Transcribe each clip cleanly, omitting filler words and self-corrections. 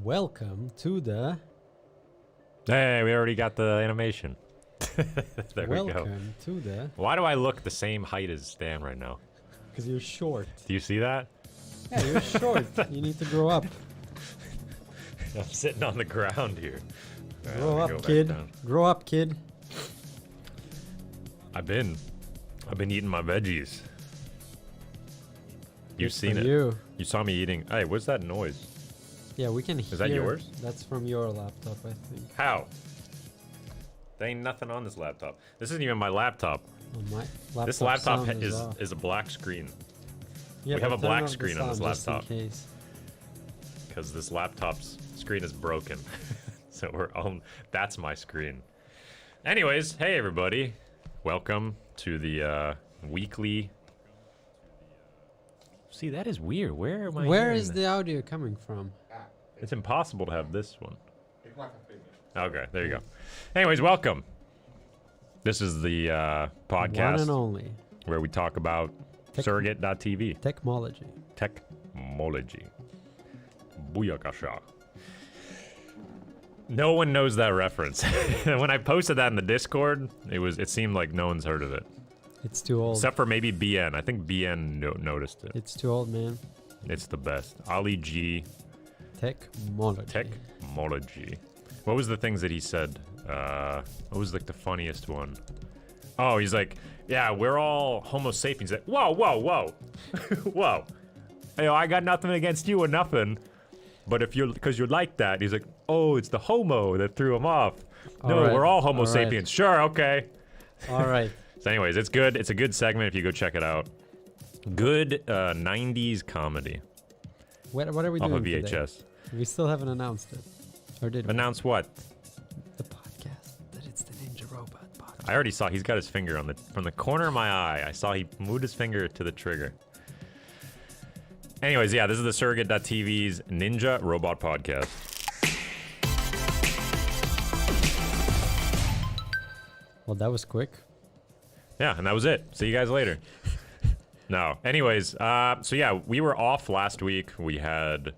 Welcome to the... Hey, we already got the animation. There we go. Welcome to the... Why do I look the same height as Stan right now? Because you're short. Do you see that? Yeah, you're short. You need to grow up. I'm sitting on the ground here. Grow up, kid. Grow up, kid. I've been eating my veggies. You've seen it. You saw me eating. Hey, what's that noise? Yeah, we can hear. Is that yours? That's from your laptop, I think. How? There ain't nothing on this laptop. This isn't even my laptop. Oh, my laptop This laptop sound is a black screen. Yeah, we have a turn black off the screen on this sound just in laptop. case. Because this laptop's screen is broken. So we're on. That's my screen. Anyways, hey everybody. Welcome to the weekly. See, that is weird. Where am I? Where is the audio coming from? It's impossible to have this one. Okay, there you go. Anyways, welcome. This is the podcast One and only. where we talk about surrogate.tv. Technology. Technology. Booyakasha. No one knows that reference. When I posted that in the Discord, it seemed like no one's heard of it. It's too old. Except for maybe BN. I think BN noticed it. It's too old, man. It's the best. Ali G. Technology. Technology. What was the things that he said? What was like the funniest one? Oh, he's like, yeah, we're all Homo sapiens. Like, whoa, whoa, whoa. Whoa. Hey, I got nothing against you or nothing. But because you're like that, he's like, oh, it's the homo that threw him off. No, right. we're all Homo All right. sapiens. Sure, okay. All right. So anyways, it's good. It's a good segment if you go check it out. Good 90s comedy What are we off doing of VHS. today? We still haven't announced it. Or did we? Announce what? The podcast. That it's the Ninja Robot podcast. I already saw he's got his finger from the corner of my eye. I saw he moved his finger to the trigger. Anyways, yeah, this is the Surrogate.tv's Ninja Robot Podcast. Well, that was quick. Yeah, and that was it. See you guys later. No. Anyways, so yeah, we were off last week. We had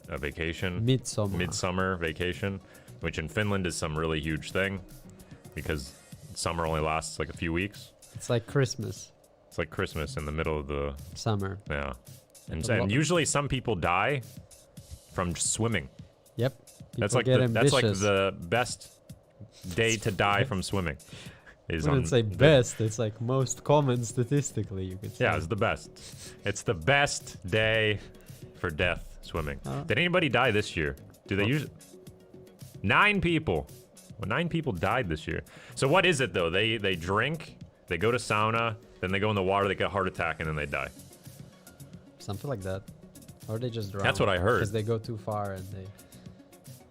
a vacation. Midsummer vacation, which in Finland is some really huge thing because summer only lasts like a few weeks. It's like Christmas. It's like Christmas in the middle of the Summer. Yeah. And usually some people die from just swimming. Yep. That's like the best day to die from swimming. I wouldn't say best, it's like most common statistically, you could say. Yeah, it's the best. It's the best day for death, swimming. Did anybody die this year? Do they use 9 people? Well, 9 people died this year. So what is it though? They drink, they go to sauna, then they go in the water, they get a heart attack, and then they die. Something like that. Or they just drown. That's what I heard. Because they go too far and they...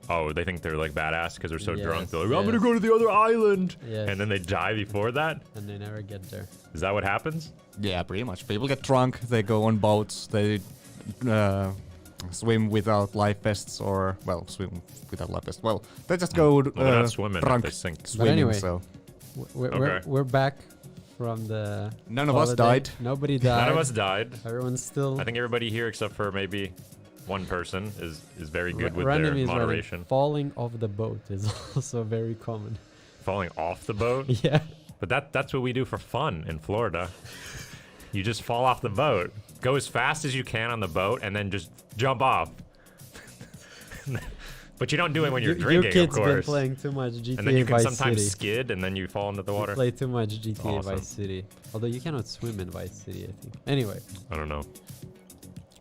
Oh, they think they're like badass because they're so Yes, drunk. They're like, I'm gonna go to the other island. Yes. And then they die before that? And they never get there. Is that what happens? Yeah, pretty much. People get drunk, they go on boats, they swim without life vests or, well, swim without life vests. Well, they just go Well, they're not swimming if drunk they sink. swimming, anyway, so... We're back from the None of us holiday. died. Nobody died. None of us died. Everyone's still... I think everybody here except for maybe one person is very good with Random their is moderation. running. Falling off the boat is also very common. Falling off the boat? Yeah. But that's what we do for fun in Florida. You just fall off the boat. Go as fast as you can on the boat and then just jump off. But you don't do it when you're drinking, Your kid's of course. been playing too much GTA And then you can Vice sometimes City. skid and then you fall into the water. You play too much GTA Awesome. Vice City. Although you cannot swim in Vice City, I think. Anyway, I don't know.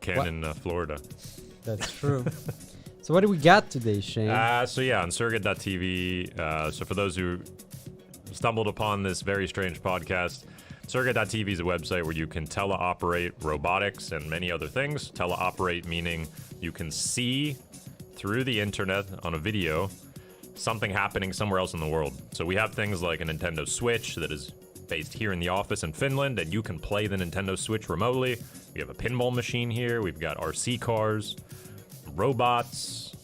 Can in Florida. that's true. So what do we got today, Shane? So yeah, on Surrogate.tv. So for those who stumbled upon this very strange podcast, Surrogate.tv is a website where you can teleoperate robotics and many other things. Teleoperate meaning you can see through the internet on a video something happening somewhere else in the world. So we have things like a Nintendo Switch that is based here in the office in Finland, and you can play the Nintendo Switch remotely. We have a pinball machine here. We've got RC cars, robots,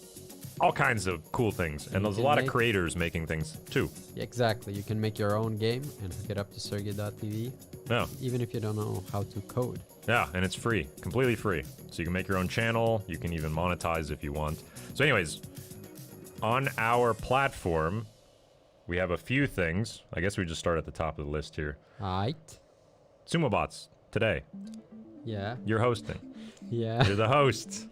all kinds of cool things. And there's a can lot of make- creators making things too. Exactly. You can make your own game and hook it up to Surrogate.tv, Yeah. even if you don't know how to code. Yeah, and it's free, completely free. So you can make your own channel, you can even monetize if you want. So anyways, on our platform, we have a few things. I guess we just start at the top of the list here. Aight. SumoBots, today, Yeah. you're hosting. Yeah. You're the host.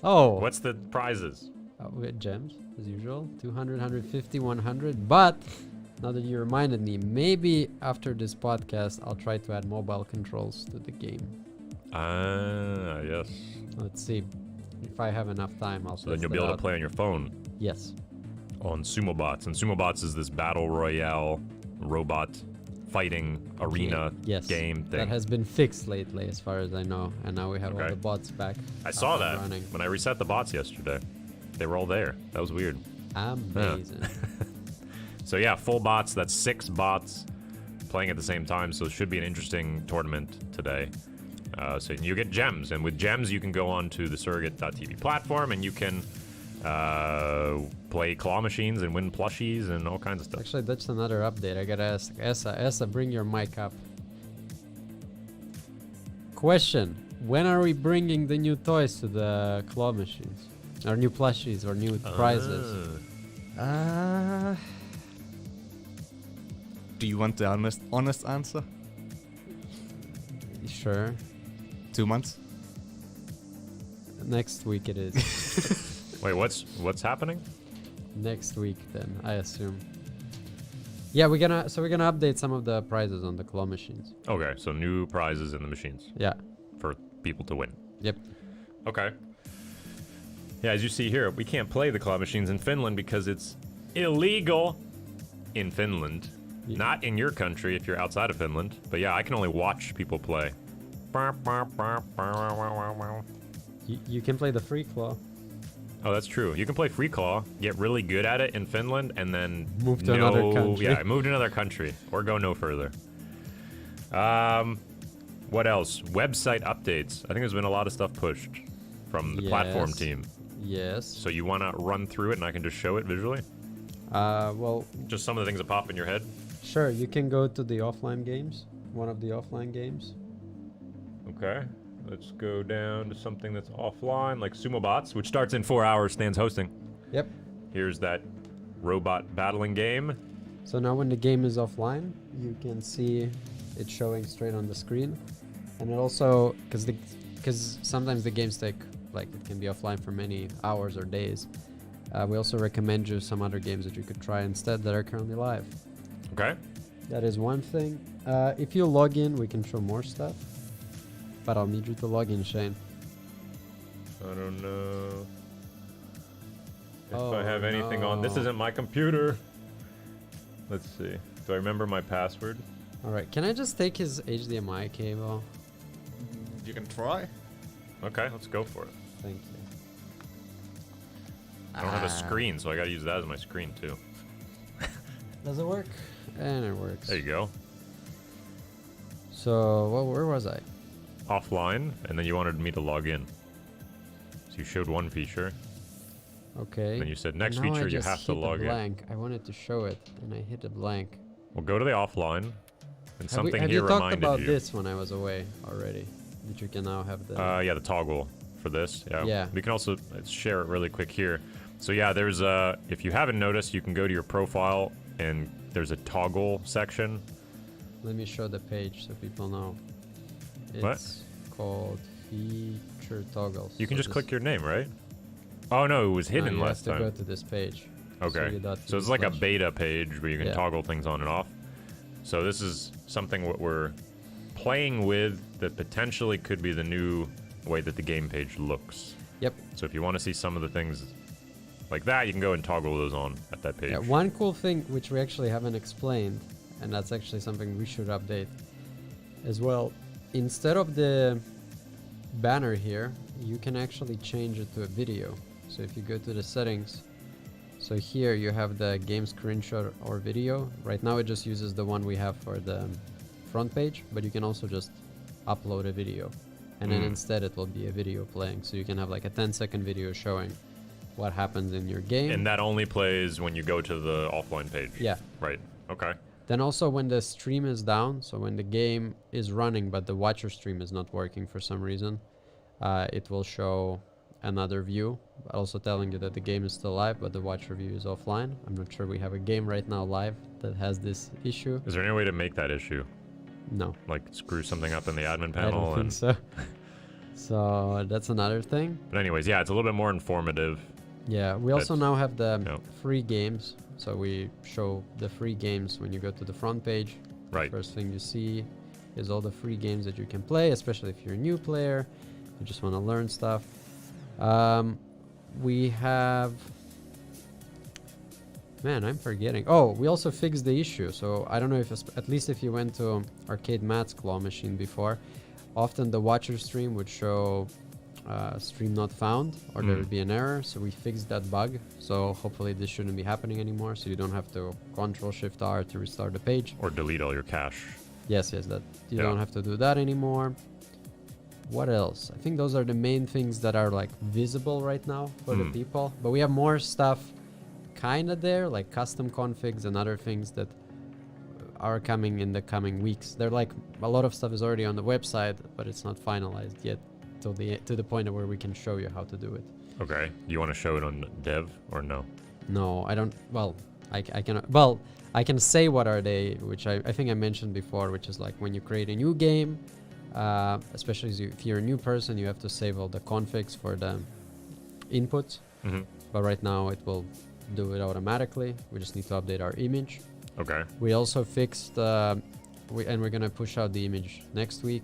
Oh. What's the prizes? With gems, as usual. 200, 150, 100. But now that you reminded me, maybe after this podcast, I'll try to add mobile controls to the game. Ah, yes. Let's see. If I have enough time, I'll So then you'll be able to play on your phone Yes. on SumoBots. And SumoBots is this battle royale robot fighting arena Yes. game thing. That has been fixed lately, as far as I know. And now we have all Okay. the bots back. I saw up and that running. when I reset the bots yesterday. They were all there. That was weird. Amazing. So yeah, full bots. That's 6 bots playing at the same time. So it should be an interesting tournament today. So you get gems, and with gems you can go on to the Surrogate.tv platform, and you can play claw machines and win plushies and all kinds of stuff. Actually, that's another update. I gotta ask Essa. Essa, bring your mic up. Question: when are we bringing the new toys to the claw machines? Or new plushies or new prizes? Do you want the honest answer? Sure. 2 months? Next week it is. Wait, what's happening? Next week then, I assume. Yeah, we're gonna update some of the prizes on the claw machines. Okay, so new prizes in the machines Yeah. for people to win. Yep. Okay. Yeah, as you see here, we can't play the claw machines in Finland because it's illegal in Finland. Yeah. Not in your country if you're outside of Finland. But yeah, I can only watch people play. You can play the free claw. Oh, that's true. You can play free claw, get really good at it in Finland, and then Move to another country. Yeah, move to another country or go no further. What else? Website updates. I think there's been a lot of stuff pushed from the platform Yes. team. Yes. So you want to run through it, and I can just show it visually? Well, Just some of the things that pop in your head? sure. You can go to the offline games. One of the offline games. Okay. Let's go down to something that's offline, like SumoBots, which starts in 4 hours, stands hosting. Yep. Here's that robot battling game. So now when the game is offline, you can see it showing straight on the screen. And it also, because sometimes the games take, like, it can be offline for many hours or days. We also recommend you some other games that you could try instead that are currently live. Okay. That is one thing. If you log in, we can show more stuff. But I'll need you to log in, Shane. I don't know if Oh, I have anything on. This no. isn't my computer. Let's see. Do I remember my password? Alright, can I just take his HDMI cable? You can try. Okay, let's go for it. Thank you. I don't have a screen, so I gotta use that as my screen too. Does it work? And it works. There you go. So, where was I? Offline, and then you wanted me to log in. So you showed one feature, Okay. then you said And next now I feature you just have to hit a log in. blank. I wanted to show it, and I hit a blank. Well, go to the offline, and something have here you talked reminded about you. this when I was away already? That you can now have the... Yeah, the toggle for this. Yeah. Yeah. We can also let's share it really quick here. So yeah, there's if you haven't noticed, you can go to your profile and there's a toggle section. Let me show the page so people know. What? It's called feature toggles. You can So just click your name, right? Oh no, it was No, hidden you last have to time. go to this page. Okay. Surrogate.tv So it's like a slash- beta page where you can Yeah. toggle things on and off. So this is something what we're playing with that potentially could be the new way that the game page looks. Yep. So if you want to see some of the things like that, you can go and toggle those on at that page. Yeah, one cool thing which we actually haven't explained, and that's actually something we should update as well. Instead of the banner here, you can actually change it to a video. So if you go to the settings, so here you have the game screenshot or video. Right now it just uses the one we have for the front page, but you can also just upload a video. And then instead it will be a video playing. So you can have like a 10-second video showing what happens in your game. And that only plays when you go to the offline page. Yeah. Right. Okay. Then also when the stream is down, so when the game is running but the watcher stream is not working for some reason, it will show another view, also telling you that the game is still live but the watcher view is offline. I'm not sure we have a game right now live that has this issue. Is there any way to make that issue? No. Like screw something up in the admin I panel? don't think so. So that's another thing. But anyways, yeah, it's a little bit more informative. Yeah, we also now have the Yep. free games. So we show the free games when you go to the front page. Right. First thing you see is all the free games that you can play, especially if you're a new player, you just want to learn stuff. We have... Man, I'm forgetting. Oh, we also fixed the issue. So I don't know if, at least if you went to Arcade Matt's claw machine before, often the watcher stream would show stream not found, or there would be an error. So we fixed that bug. So hopefully this shouldn't be happening anymore. So you don't have to Ctrl-Shift-R to restart the page. Or delete all your cache. Yes, that you don't have to do that anymore. What else? I think those are the main things that are like visible right now for the people. But we have more stuff kind of there, like custom configs and other things that are coming in the coming weeks. They're like, a lot of stuff is already on the website, but it's not finalized yet to the point where we can show you how to do it. Okay. Do you want to show it on dev or no? No, I don't. Well, I cannot. Well, I can say what are they, which I think I mentioned before, which is like when you create a new game, especially if you're a new person, you have to save all the configs for the inputs. But right now it will do it automatically. We just need to update our image. Okay. We also fixed, and we're gonna push out the image next week.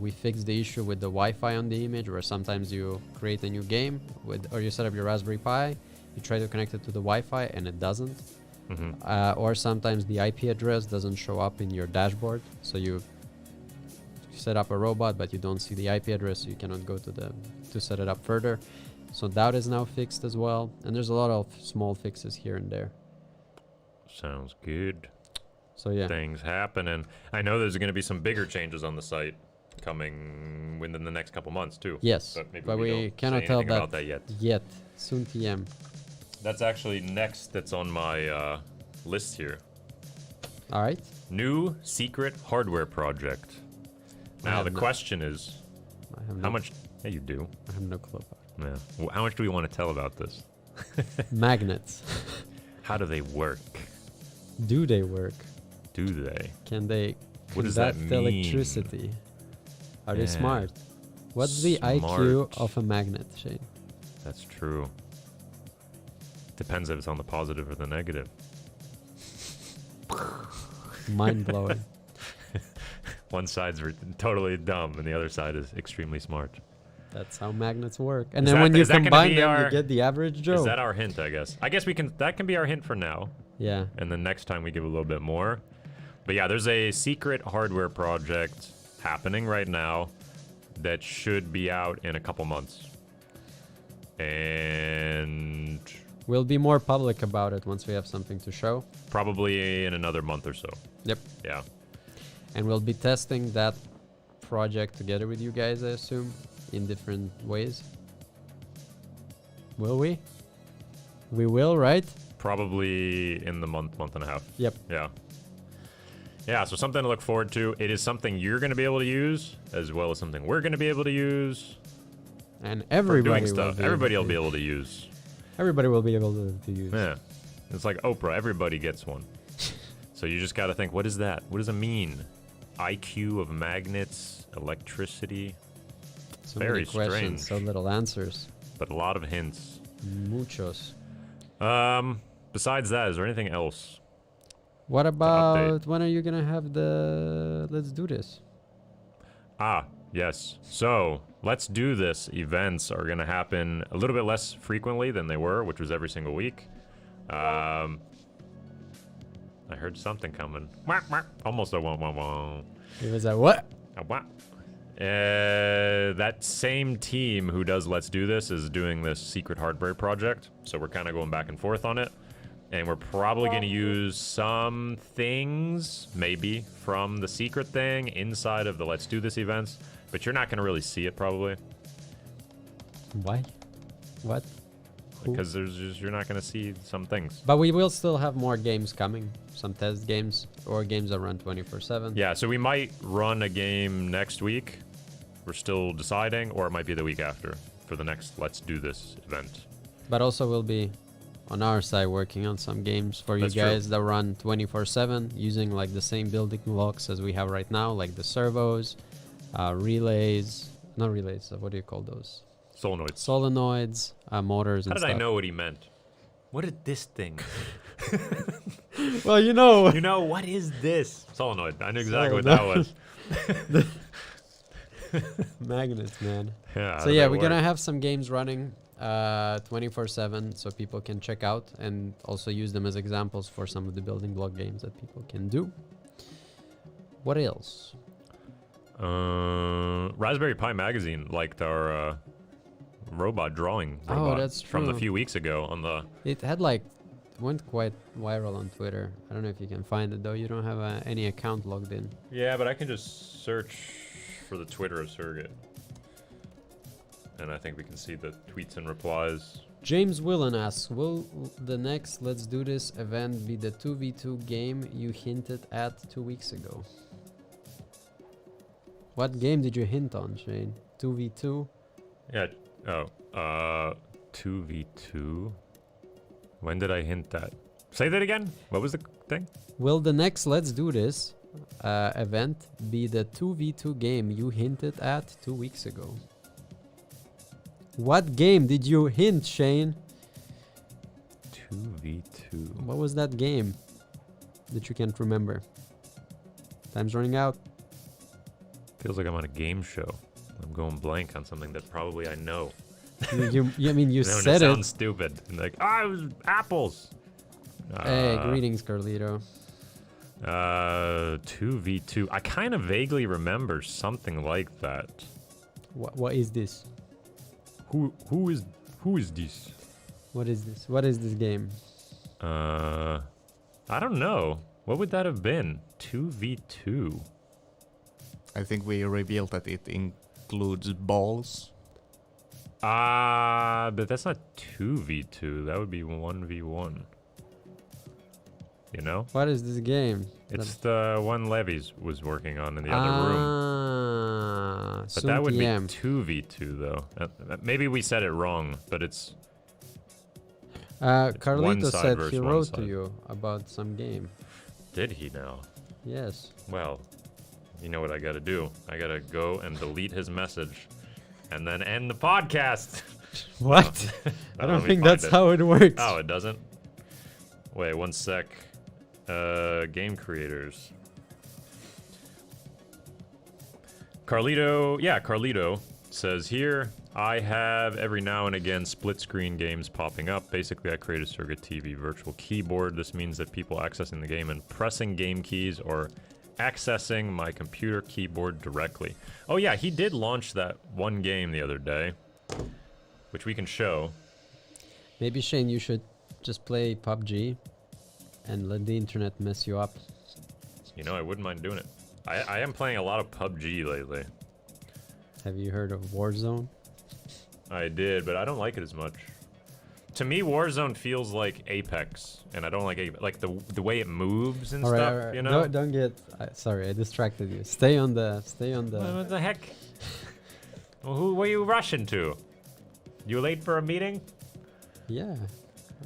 We fixed the issue with the Wi-Fi on the image, where sometimes you create a new game or you set up your Raspberry Pi, you try to connect it to the Wi-Fi and it doesn't. Or sometimes the IP address doesn't show up in your dashboard, so you set up a robot but you don't see the IP address, so you cannot go to set it up further. So that is now fixed as well, and there's a lot of small fixes here and there. Sounds good. So yeah, Things happening. I know there's going to be some bigger changes on the site coming within the next couple months too. yes, But maybe but we don't cannot say tell anything about that yet. yet. Soon TM. That's actually next. That's on my list here. All right. New secret hardware project. Now the question is, I have how much? Yeah, you do. I have no clue about Yeah. How much do we want to tell about this? it. Magnets. How do they work? Do they work? Do they? Can they What does that conduct mean? electricity? Are they Yeah. smart? What's the IQ Smart. of a magnet, Shane? That's true. Depends if it's on the positive or the negative. Mind blowing. One side's totally dumb, and the other side is extremely smart. That's how magnets work. And Is then that- when you is that gonna combine be them, our- you get the average Joe. Is that our hint? I guess. I guess we can. That can be our hint for now, Yeah. and then next time we give a little bit more. But yeah, there's a secret hardware project happening right now that should be out in a couple months, and We'll be more public about it once we have something to show. probably in another month or so. Yep. Yeah. And we'll be testing that project together with you guys, I assume, in different ways. Will we? We will, right? Probably in the month and a half. Yep. Yeah. Yeah, so something to look forward to. It is something you're going to be able to use, as well as something we're going to be able to use. And For everybody doing stuff. will be Everybody will able be to, able to use. everybody will be able to use. Yeah. It's like Oprah. Everybody gets one. So you just got to think, what is that? What does it mean? IQ of magnets, electricity, So very many questions, strange. so little answers. but a lot of hints. Muchos. Besides that, is there anything else? What update. about when are you gonna have the Let's Do This? Ah, yes. So, let's do this. Events are going to happen a little bit less frequently than they were, which was every single week. I heard something coming. Almost a wah. It was a what? A wah. That same team who does Let's Do This is doing this secret hardware project. So we're kind of going back and forth on it. And we're probably going to use some things, maybe, from the secret thing inside of the Let's Do This events. But you're not going to really see it, probably. Why? What? because you're not gonna see some things. But we will still have more games coming, some test games or games that run 24/7. Yeah, so we might run a game next week. We're still deciding, or it might be the week after for the next Let's Do This event. But also we'll be on our side working on some games for That's you true. guys that run 24/7 using like the same building blocks as we have right now, like the servos, relays, not relays, what do you call those? Solenoids. Solenoids, motors How and did stuff. I know what he meant? What did this thing? Well, you know. You know, what is this? Solenoid. I knew exactly what that was. Magnets, man. Yeah. So yeah, we're gonna have some games running 24/7 so people can check out and also use them as examples for some of the building block games that people can do. What else? Raspberry Pi Magazine liked our robot drawing robot that's from a true. few weeks ago on the... It had like went quite viral on Twitter. I don't know if you can find it though. You don't have any account logged in. Yeah, but I can just search for the Twitter of Surrogate. And I think we can see the tweets and replies. James Willen asks, will the next Let's Do This event be the 2v2 game you hinted at 2 weeks ago? What game did you hint on, Shane? 2v2? Yeah. Oh. 2v2. When did I hint that? Say that again. What was the thing? Will the next Let's Do This event be the 2v2 game you hinted at 2 weeks ago? What game did you hint, Shane? 2v2. What was that game that you can't remember? Time's running out. Feels like I'm on a game show. I'm going blank on something that probably I know. I mean, you No, and said it it. sounds stupid. And like, it was apples. Hey, greetings, Carlito. 2v2. I kind of vaguely remember something like that. What is this? Who is this? What is this? What is this game? I don't know. What would that have been? 2v2. I think we revealed that it includes balls. But that's not 2v2. That would be 1v1. You know? What is this game? It's the one Levy's was working on in the other room. But that would be 2v2 though. Maybe we said it wrong, but it's one Carlito side said versus he one wrote to side. you about some game. Did he now? Yes. Well, you know what I gotta do. I gotta go and delete his message and then end the podcast. What? I don't Let me think find that's it. how it works. Oh, it doesn't? Wait, one sec. Game creators. Carlito says here, I have every now and again split screen games popping up. Basically, I create a Surrogate TV virtual keyboard. This means that people accessing the game and pressing game keys or accessing my computer keyboard directly. Oh yeah, he did launch that one game the other day, which we can show. Maybe, Shane, you should just play PUBG and let the internet mess you up. You know, I wouldn't mind doing it. I am playing a lot of PUBG lately. Have you heard of Warzone? I did, but I don't like it as much. To me, Warzone feels like Apex, and I don't like Apex. Like the way it moves and stuff, All right. you know? Don't get... sorry, I distracted you. Stay on the... What the heck? Well, who were you rushing to? You late for a meeting? Yeah.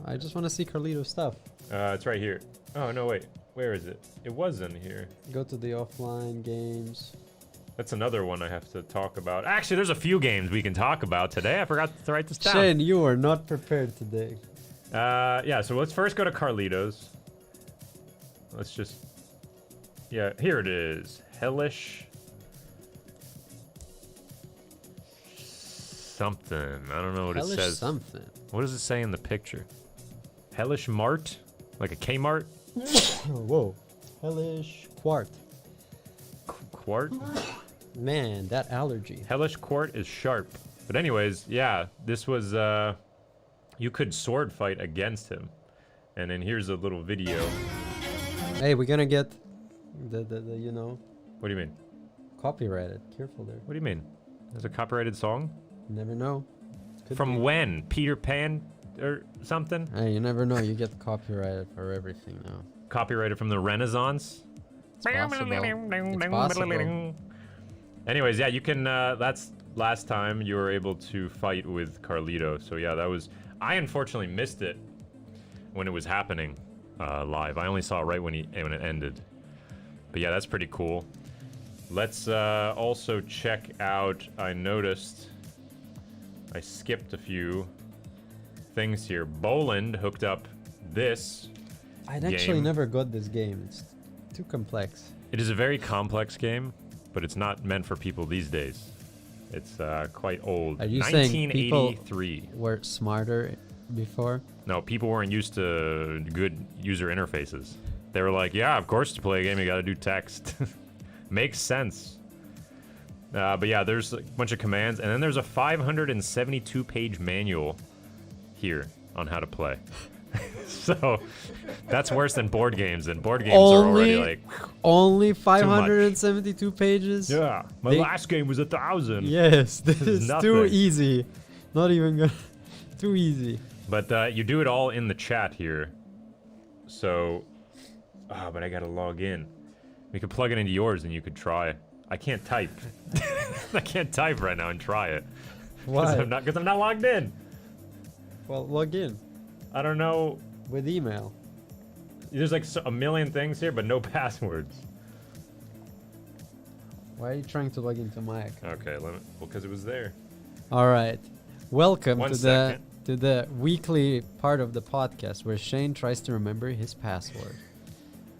I just want to see Carlito's stuff. It's right here. Oh, no, wait. Where is it? It was in here. Go to the offline games. That's another one I have to talk about. Actually, there's a few games we can talk about today. I forgot to write this down. Shane, you are not prepared today. Yeah, so let's first go to Carlitos. Let's just... Yeah, here it is. Hellish... something. I don't know what Hellish it says. something. What does it say in the picture? Hellish Mart? Like a Kmart? Whoa. Hellish Quart. Quart? Man, that allergy. Hellish Quart is sharp. But anyways, yeah, this was, you could sword fight against him. And then here's a little video. Hey, we're gonna get the you know, What do you mean? copyrighted. Careful there. What do you mean? There's a copyrighted song? Never know. Could From be. when? Peter Pan? or something. Hey, you never know. You get copyrighted for everything now. Copyrighted from the Renaissance. It's possible. It's possible. Anyways, yeah, you can. That's last time you were able to fight with Carlito. So yeah, that was. I unfortunately missed it when it was happening live. I only saw it right when it ended. But yeah, that's pretty cool. Let's also check out. I noticed I skipped a few things here. Boland hooked up this. I'd actually never got this game. It's too complex. It is a very complex game, but it's not meant for people these days. It's quite old. Are you saying people 1983. were smarter before? No, people weren't used to good user interfaces. They were like, yeah, of course to play a game you gotta do text. Makes sense. But yeah, there's a bunch of commands, and then there's a 572-page manual here on how to play. So that's worse than board games, and board games are already like only 572 pages. Yeah, my last game was 1,000. Yes, this is too nothing. easy. Not even good. Too easy. But you do it all in the chat here. So, but I gotta log in. We could plug it into yours, and you could try. I can't type. I can't type right now and try it. Why? Because I'm not logged in. Well, log in I don't know. with email. There's like a million things here, but no passwords. Why are you trying to log into my account? Okay, well, because it was there. All right. Welcome One to second. the weekly part of the podcast where Shane tries to remember his password.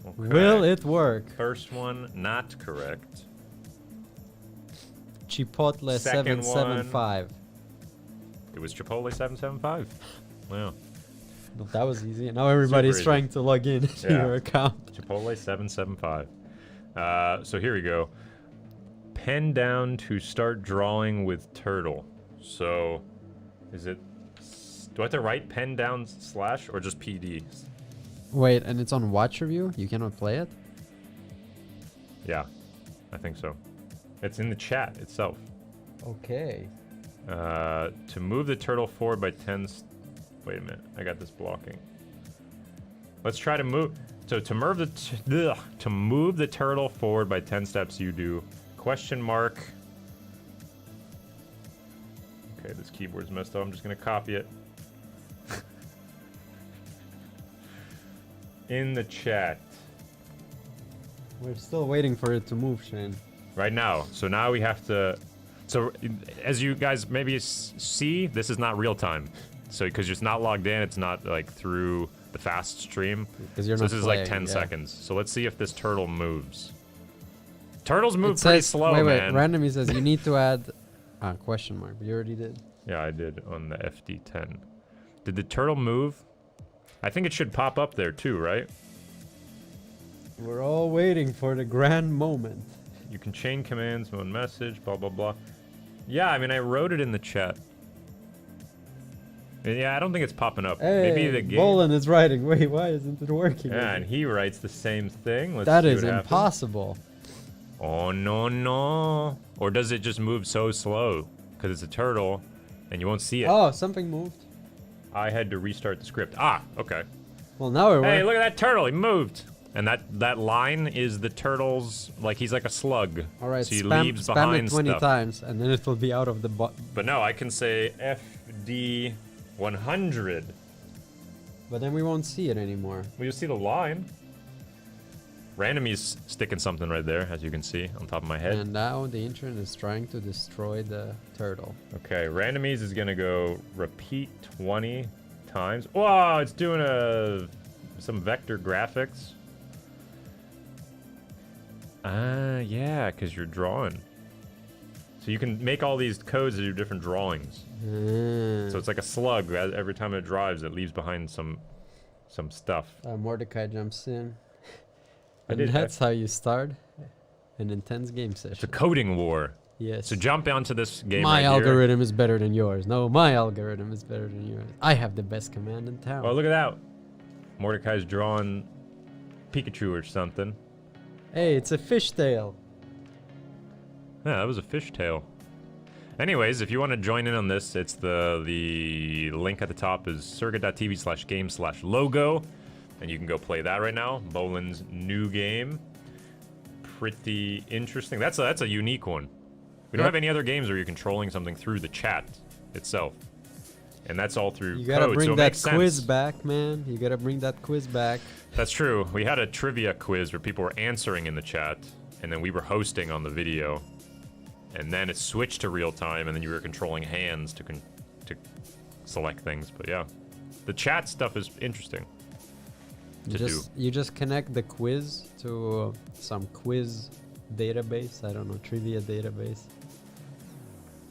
Okay. Will it work? First one, not correct. Chipotle Second 775. It was Chipotle 775. Wow. Well, that was easy. Now everybody's easy. trying to log in to Yeah. your account. Chipotle 775. So here we go. Pen down to start drawing with turtle. So, is it? Do I have to write pen down slash or just PD? Wait, and it's on watch review? You cannot play it? Yeah, I think so. It's in the chat itself. Okay. To move the turtle forward by 10. Wait a minute, I got this blocking. Let's try to move. So to move the turtle forward by 10 steps, you do question mark. Okay, this keyboard's messed up. I'm just gonna copy it. In the chat We're still waiting for it to move, Shane. right now. So now we have to. So as you guys maybe see, this is not real time. So because it's not logged in, it's not like through the fast stream. Because you're So not this is playing, like 10 yeah. seconds. So let's see if this turtle moves. Turtles move It pretty says, slow, wait, man. randomly says you need to add question mark, but you already did. Yeah, I did on the FD10. Did the turtle move? I think it should pop up there too, right? We're all waiting for the grand moment. You can chain commands, one message, blah, blah, blah. Yeah, I mean, I wrote it in the chat. Yeah, I don't think it's popping up. Hey, Maybe the game. Bolan is writing. Wait, why isn't it working? Yeah, and he writes the same thing. Let's That see is what happens. impossible. Oh, no, no. Or does it just move so slow? Because it's a turtle, and you won't see it. Oh, something moved. I had to restart the script. Ah, okay. Well, now we're Hey, working. look at that turtle. He moved. And that line is the turtle's, like, he's like a slug. All right, so he spam, leaves spam behind it 20 stuff. times, and then it will be out of the But no, I can say FD 100. But then we won't see it anymore. Well, you'll see the line. Randomy's sticking something right there, as you can see, on top of my head. And now the internet is trying to destroy the turtle. Okay, Randomy's is gonna go repeat 20 times. Whoa, it's doing some vector graphics. Yeah, because you're drawing. So you can make all these codes to do different drawings. So it's like a slug. Every time it drives, it leaves behind some stuff. Mordecai jumps in. I And did- that's how you start an intense game It's a session. coding war. Yes. So jump onto this game My right here. algorithm is better than yours. No, my algorithm is better than yours. I have the best command in town. Oh, look at that. Mordecai's drawing Pikachu or something. Hey, it's a fishtail. Yeah, that was a fishtail. Anyways, if you want to join in on this, it's the link at the top is surrogate.tv/game/logo, and you can go play that right now. Bolin's new game, pretty interesting. That's a unique one. We don't have any other games where you're controlling something through the chat itself, and that's all through You gotta code, bring so it that makes quiz sense. back, man. You gotta bring that quiz back. That's true. We had a trivia quiz where people were answering in the chat, and then we were hosting on the video. And then it switched to real time, and then you were controlling hands to select things. But yeah, the chat stuff is interesting to do. You just connect the quiz to some quiz database. I don't know, trivia database,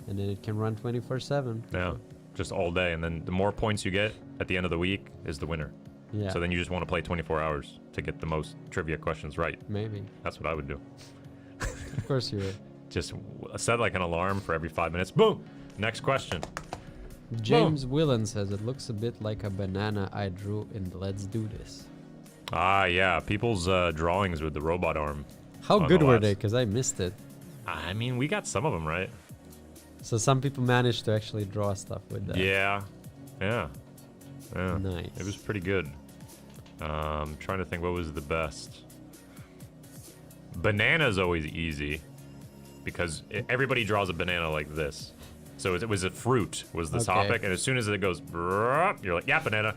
and then it can run 24/7. Yeah, just all day. And then the more points you get at the end of the week is the winner. Yeah. So then you just want to play 24 hours to get the most trivia questions right. Maybe. That's what I would do. Of course you would. Just set like an alarm for every 5 minutes. Boom! Next question. James Willen says it looks a bit like a banana I drew in Let's Do This. Ah, yeah. People's drawings with the robot arm. How on good the were labs. they? Because I missed it. I mean, we got some of them right. So some people managed to actually draw stuff with that. Yeah. Yeah. Yeah. Nice. It was pretty good. Trying to think what was the best. Banana's always easy because everybody draws a banana like this. So it was a fruit was the topic, and as soon as it goes, you're like, yeah, banana.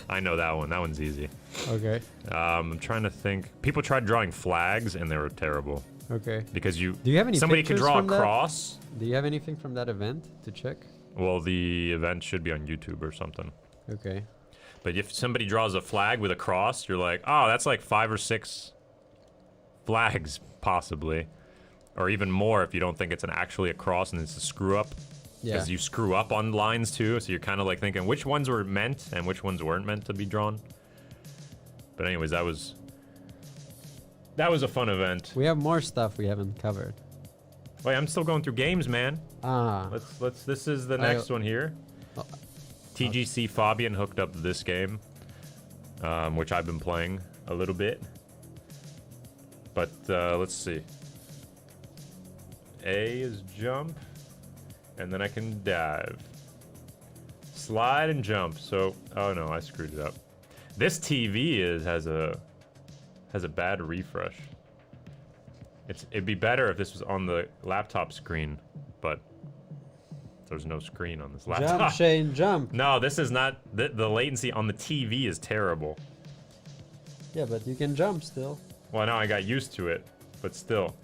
I know that one. That one's easy. Okay. I'm trying to think. People tried drawing flags, and they were terrible Okay. because Do you have any somebody could pictures draw a from that? cross. Do you have anything from that event to check? Well, the event should be on YouTube or something. Okay. But if somebody draws a flag with a cross, you're like, oh, that's like 5 or 6 flags, possibly. Or even more if you don't think it's actually a cross and it's a screw up. Yeah. Because you screw up on lines too, so you're kind of like thinking which ones were meant and which ones weren't meant to be drawn. But anyways, that was a fun event. We have more stuff we haven't covered. Wait, I'm still going through games, man. Ah. Let's this is the next one here. Oh. TGC Fabian hooked up this game, which I've been playing a little bit. But let's see. A is jump, and then I can dive. Slide and jump. So, oh no, I screwed it up. This TV has a bad refresh. It'd be better if this was on the laptop screen, but there's no screen on this laptop. Jump, Shane, jump. No, this is not. The latency on the TV is terrible. Yeah, but you can jump still. Well, now I got used to it, but still.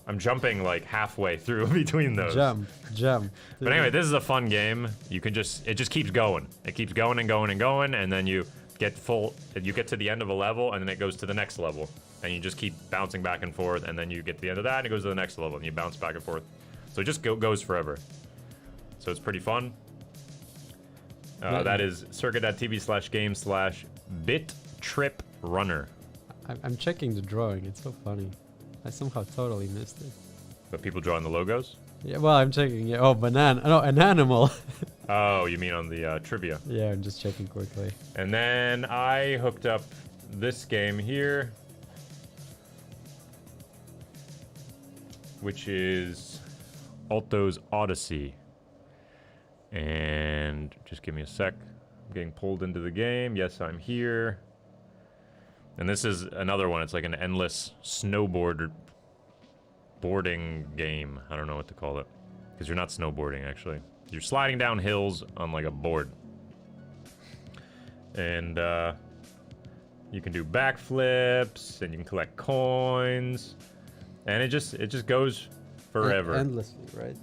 I'm jumping like halfway through between those. Jump, jump. But anyway, this is a fun game. You can it just keeps going. It keeps going and going and going, and then you get to the end of a level, and then it goes to the next level. And you just keep bouncing back and forth, and then you get to the end of that, and it goes to the next level, and you bounce back and forth. So it just goes forever. So it's pretty fun. That is circuit.tv/game/BitTripRunner. I'm checking the drawing. It's so funny. I somehow totally missed it. But people drawing the logos? Yeah, well, I'm checking. Yeah. Oh, banana. No, an animal. Oh, you mean on the trivia. Yeah, I'm just checking quickly. And then I hooked up this game here, which is Alto's Odyssey. And just give me a sec. I'm getting pulled into the game. Yes, I'm here. And this is another one. It's like an endless boarding game. I don't know what to call it. Because you're not snowboarding, actually. You're sliding down hills on like a board. And you can do backflips, and you can collect coins. And it just goes forever. Endlessly, right?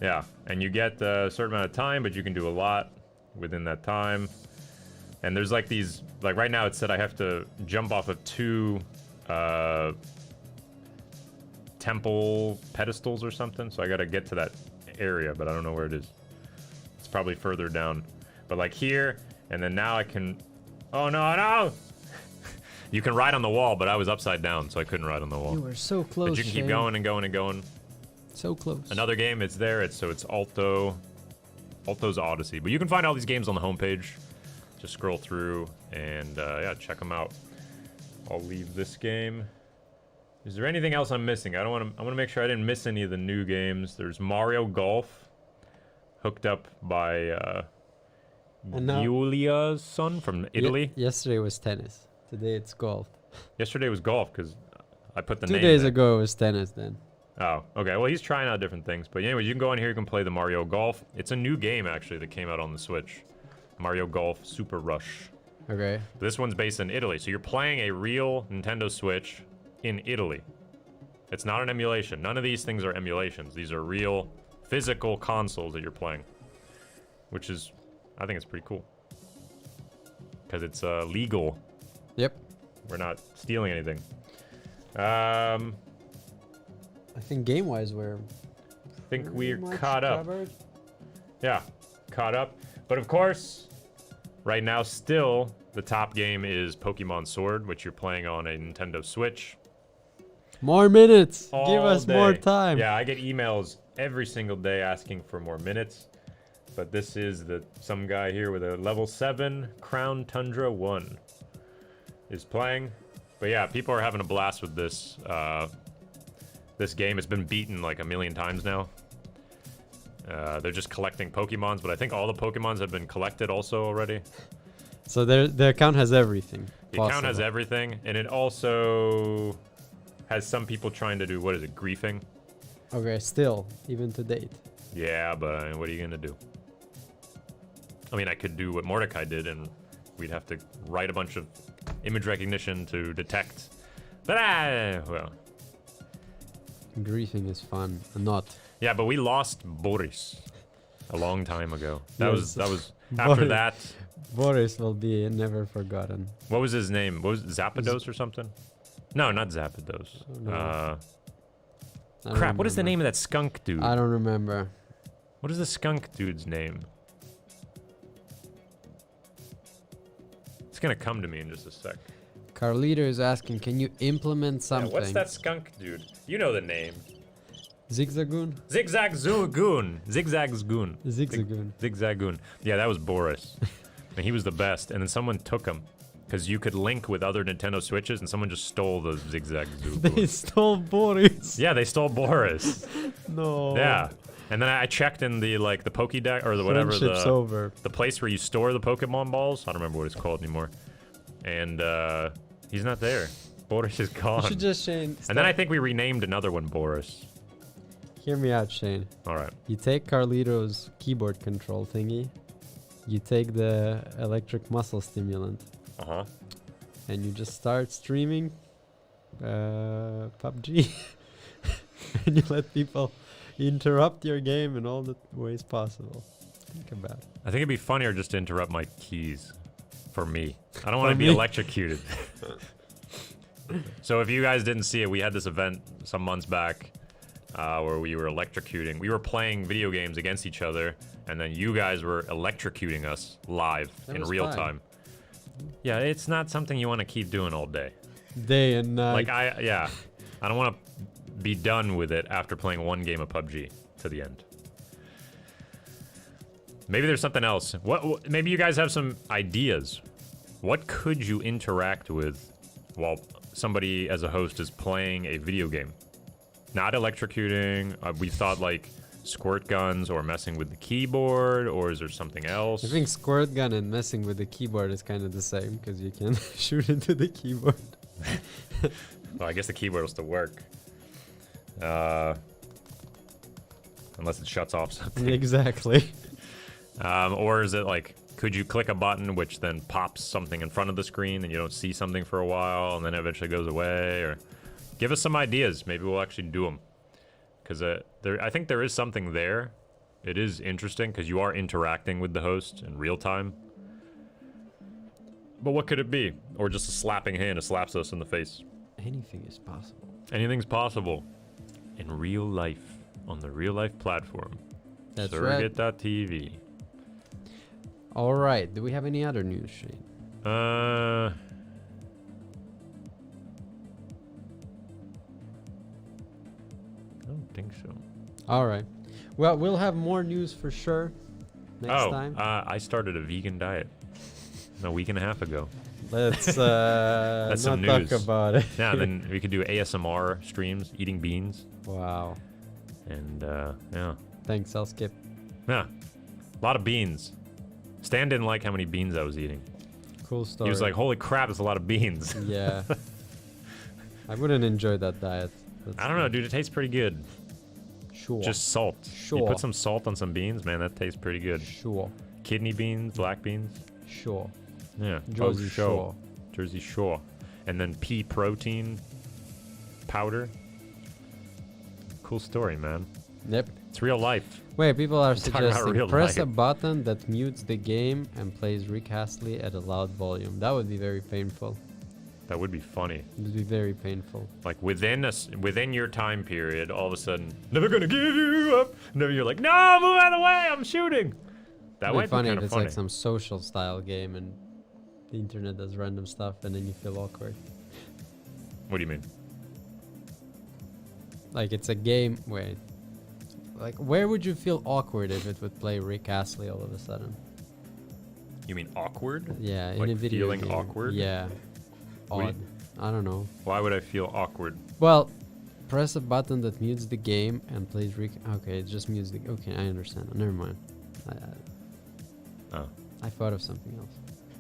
Yeah, and you get a certain amount of time, but you can do a lot within that time. And there's like these, like right now it said I have to jump off of 2 temple pedestals or something, so I gotta get to that area, but I don't know where it is. It's probably further down. But like here, and then now I can, oh no! You can ride on the wall, but I was upside down, so I couldn't ride on the wall. You were so close, But you can keep going and going and going. So close. Another game, it's there, it's Alto's Odyssey. But you can find all these games on the homepage. Just scroll through and yeah, check them out. I'll leave this game. Is there anything else I'm missing? I want to make sure I didn't miss any of the new games. There's Mario Golf, hooked up by Giulia's son from Italy. Yesterday was tennis. Today it's golf. Yesterday was golf because I put the 2 name. days there. ago it was tennis then. Oh, okay. Well, he's trying out different things. But anyway, you can go on here. You can play the Mario Golf. It's a new game actually that came out on the Switch. Mario Golf Super Rush. Okay. This one's based in Italy, so you're playing a real Nintendo Switch in Italy. It's not an emulation. None of these things are emulations. These are real physical consoles that you're playing, which is, I think it's pretty cool because it's legal. Yep. We're not stealing anything. I think game-wise we're caught up. covered. Yeah, caught up. But of course, right now still the top game is Pokemon Sword, which you're playing on a Nintendo Switch. More minutes. Give All us more day. time. Yeah, I get emails every single day asking for more minutes. But this is some guy here with a level 7 Crown Tundra 1 is playing. But yeah, people are having a blast with this this game. It's been beaten like a million times now. They're just collecting Pokemons, but I think all the Pokemons have been collected also already. So the account has everything. The account has everything, and it also has some people trying to do, what is it, griefing? Okay, still, even to date. Yeah, but what are you gonna do? I mean, I could do what Mordecai did, and we'd have to write a bunch of image recognition to detect. But well. Griefing is fun, not. Yeah, but we lost Boris a long time ago. That Yes. was after that. Boris will be never forgotten. What was his name? What was it, Zapdos or something? No, not Zapdos. Oh, no. I don't Crap, what is the remember. name of that skunk dude? I don't remember. What is the skunk dude's name? It's gonna come to me in just a sec. Carlito is asking, can you implement Yeah, something? what's that skunk dude? You know the name. Zigzagoon? Zigzagzoon. Zigzagzoon. Zigzagoon. Zigzagoon. Yeah, that was Boris. And he was the best. And then someone took him. Because you could link with other Nintendo Switches, and someone just stole the Zigzagzoon. They stole Boris. Yeah, they stole Boris. No. Yeah. And then I checked in the Pokédex or the whatever Friendship's over. the place where you store the Pokemon balls. I don't remember what it's called anymore. And he's not there. Boris is You gone. should just, Shane. And then I think we renamed another one Boris. Hear me out, Shane. All right. You take Carlito's keyboard control thingy. You take the electric muscle stimulant. Uh-huh. And you just start streaming PUBG. And you let people interrupt your game in all the ways possible. Think about it. I think it'd be funnier just to interrupt my keys. For me. I don't want to be me? electrocuted. So if you guys didn't see it, we had this event some months back where we were electrocuting. We were playing video games against each other, and then you guys were electrocuting us live That in was real fun. time. Yeah, it's not something you want to keep doing all day. Day and night. I don't want to be done with it after playing one game of PUBG to the end. Maybe there's something else. What? Maybe you guys have some ideas. What could you interact with while somebody as a host is playing a video game? Not electrocuting. We thought like squirt guns or messing with the keyboard, or is there something else? I think squirt gun and messing with the keyboard is kind of the same because you can shoot into the keyboard. Well, I guess the keyboard will still work. Unless it shuts off something. Exactly. Or is it like, could you click a button which then pops something in front of the screen and you don't see something for a while and then it eventually goes away? Or give us some ideas. Maybe we'll actually do them. Because I think there is something there. It is interesting because you are interacting with the host in real time. But what could it be? Or just a slapping hand that slaps us in the face? Anything is possible. Anything's possible in real life on the real life platform. That's right. Surrogate.tv. All right. Do we have any other news, Shane? I don't think so. All right. Well, we'll have more news for sure next time. I started a vegan diet a week and a half ago. Let's That's not some talk news. about it. Yeah, then we could do ASMR streams, eating beans. Wow. And, yeah. Thanks, I'll skip. Yeah. A lot of beans. Stan didn't like how many beans I was eating. Cool story. He was like, holy crap, that's a lot of beans. Yeah. I wouldn't enjoy that diet. I don't know, dude. It tastes pretty good. Sure. Just salt. Sure. You put some salt on some beans, man, that tastes pretty good. Sure. Kidney beans, black beans. Sure. Yeah. Jersey Shore. Jersey Shore. And then pea protein powder. Cool story, man. Yep. It's real life. Wait, people are Talking about suggesting real press a life. button that mutes the game and plays Rick Astley at a loud volume. That would be very painful. That would be funny. It would be very painful. Like within your time period, all of a sudden, never gonna give you up. And then you're like, no, move out of the way, I'm shooting. That It'd might be be funny kind if of it's funny. like some social style game and the internet does random stuff and then you feel awkward. What do you mean? Like it's a game. Wait. Like where would you feel awkward if it would play Rick Astley all of a sudden? You mean awkward? Yeah, in Like a video feeling game. awkward? Yeah. What do you- Odd. I don't know. Why would I feel awkward? Well, press a button that mutes the game and plays Rick. Okay, it just mutes the. Okay, I understand. Never mind. Oh. I thought of something else.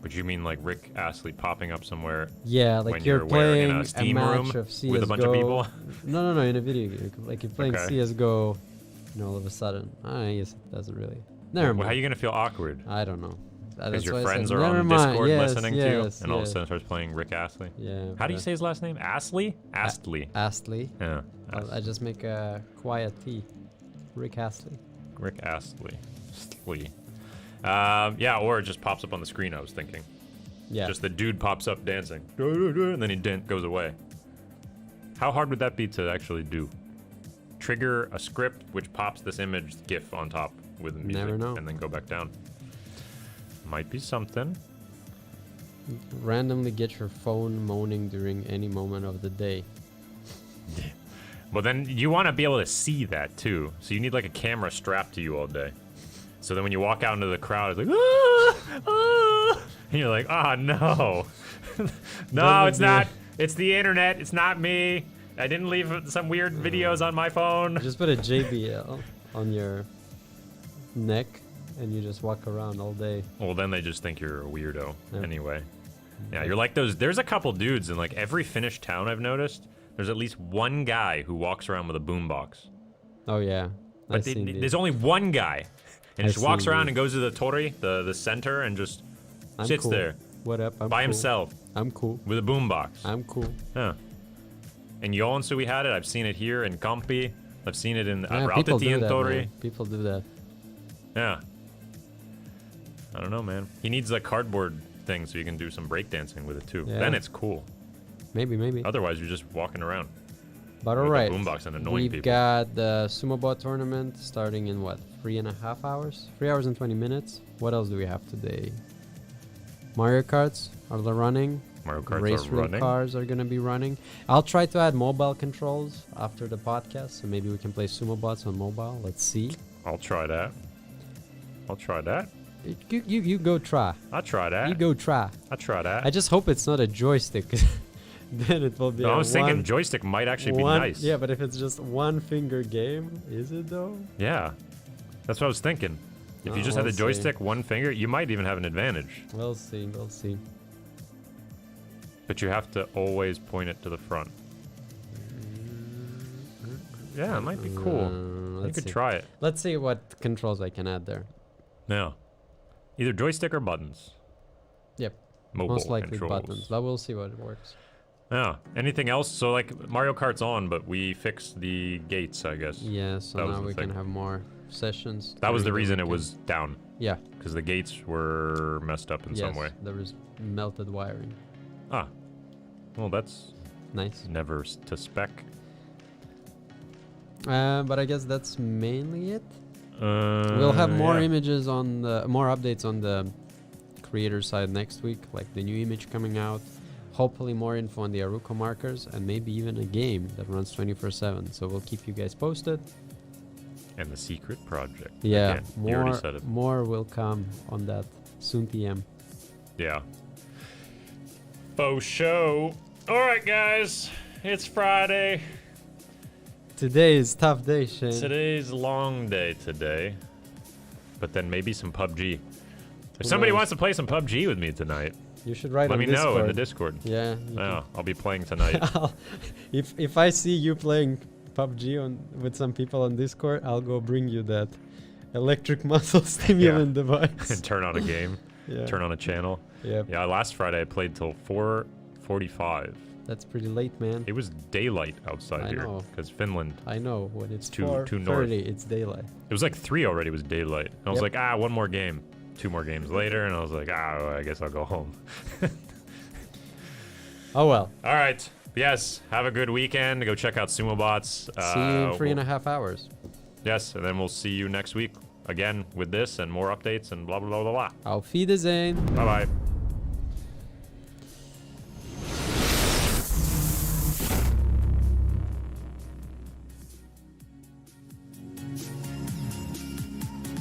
But you mean like Rick Astley popping up somewhere Yeah, like when you're you're wearing playing a steam match room of CS:GO. with a bunch of people? No, in a video game. Like you're playing Okay. CS:GO, and all of a sudden, I guess it doesn't really. Never Well, mind. how are you gonna feel awkward? I don't know. Because That's your why I friends said, are never on mind. Discord Yes, listening to you, yes, and all of a yes. sudden starts playing Rick Astley. Yeah. How do you but- say his last name? Astley? Astley. Astley? Yeah. I just make a quiet T. Rick Astley. Rick Astley. Astley. Yeah, or it just pops up on the screen, I was thinking. Yeah. Just the dude pops up dancing, and then he goes away. How hard would that be to actually do? Trigger a script which pops this image GIF on top with the music, Never know. and then go back down. Might be something. Randomly get your phone moaning during any moment of the day. But then you want to be able to see that too. So you need like a camera strapped to you all day. So then when you walk out into the crowd, it's like, ah, ah, and you're like, ah, no. No, Doesn't it's do not. it. It's the internet. It's not me. I didn't leave some weird videos on my phone. Just put a JBL on your neck and you just walk around all day. Well, then they just think you're a weirdo Yeah. anyway. Yeah, you're like those. There's a couple dudes in like every Finnish town I've noticed. There's at least one guy who walks around with a boombox. Oh yeah. But I've seen these. there's only one guy. And I've just walks seen around these. and goes to the tori, the center, and just I'm sits cool. there What up? I'm by cool. himself I'm cool. with a boombox. I'm cool. Yeah. In Joensuu we had it. I've seen it here in Kampi. I've seen it in Yeah, people do that, Tori. man. People do that. Yeah. I don't know, man. He needs a cardboard thing so you can do some breakdancing with it too. Yeah. Then it's cool. Maybe. Otherwise, you're just walking around. But with a alright. boombox and annoying We've people. got the Sumo Bot tournament starting in what? 3.5 hours? 3 hours and 20 minutes. What else do we have today? Mario Karts are they running? Mario Karts Race are real running. cars are gonna be running. I'll try to add mobile controls after the podcast, so maybe we can play Sumo Bots on mobile. Let's see. I'll try that. I'll try that. You go try. I'll try that. You go try. I'll try that. I just hope it's not a joystick. Then it will be. I was thinking one, joystick might actually be one- nice. Yeah, but if it's just one finger game, is it though? Yeah. That's what I was thinking. If you Oh, just had we'll the see. joystick, one finger, you might even have an advantage. We'll see. We'll see. But you have to always point it to the front. Yeah, it might be cool. You Let's could see. try it. Let's see what controls I can add there. Yeah. Either joystick or buttons. Yep. Mobile Most likely controls. buttons, but we'll see what it works. Yeah. Anything else? So like Mario Kart's on, but we fixed the gates, I guess. Yeah, so That was now the we can thing. have more sessions. That was the during reason it weekend. was down, Yeah. because the gates were messed up in some way. There was melted wiring. Ah. Well, that's Nice. never to spec. But I guess that's mainly it. We'll have more yeah. images on the more updates on the creator side next week, like the new image coming out. Hopefully more info on the Aruko markers and maybe even a game that runs 24/7. So we'll keep you guys posted. And the secret project. Yeah, Again, you already said more it. will come on that soon PM. Yeah. Faux show. All right, guys. It's Friday. Today is tough day, Shane. Today's long day today. But then maybe some PUBG. If somebody wants to play some PUBG with me tonight, You should write let on me Discord. know in the Discord. Yeah. Yeah, I'll be playing tonight. If I see you playing PUBG with some people on Discord, I'll go bring you that electric muscle stimulant device. And turn on a game. Yeah. Turn on a channel. Yep. Yeah, last Friday I played till 4:45. That's pretty late, man. It was daylight outside I here know. because Finland. I know when it's Too 4:30, north. it's daylight. It was like 3 already. Was daylight. And I was Yep. like, one more game. 2 more games later, and I was like, well, I guess I'll go home. Oh well. All right. Yes. Have a good weekend. Go check out Sumo Bots. See you in 3.5 hours. Yes, and then we'll see you next week again with this and more updates and blah blah blah blah blah. Auf Wiedersehen. Bye bye.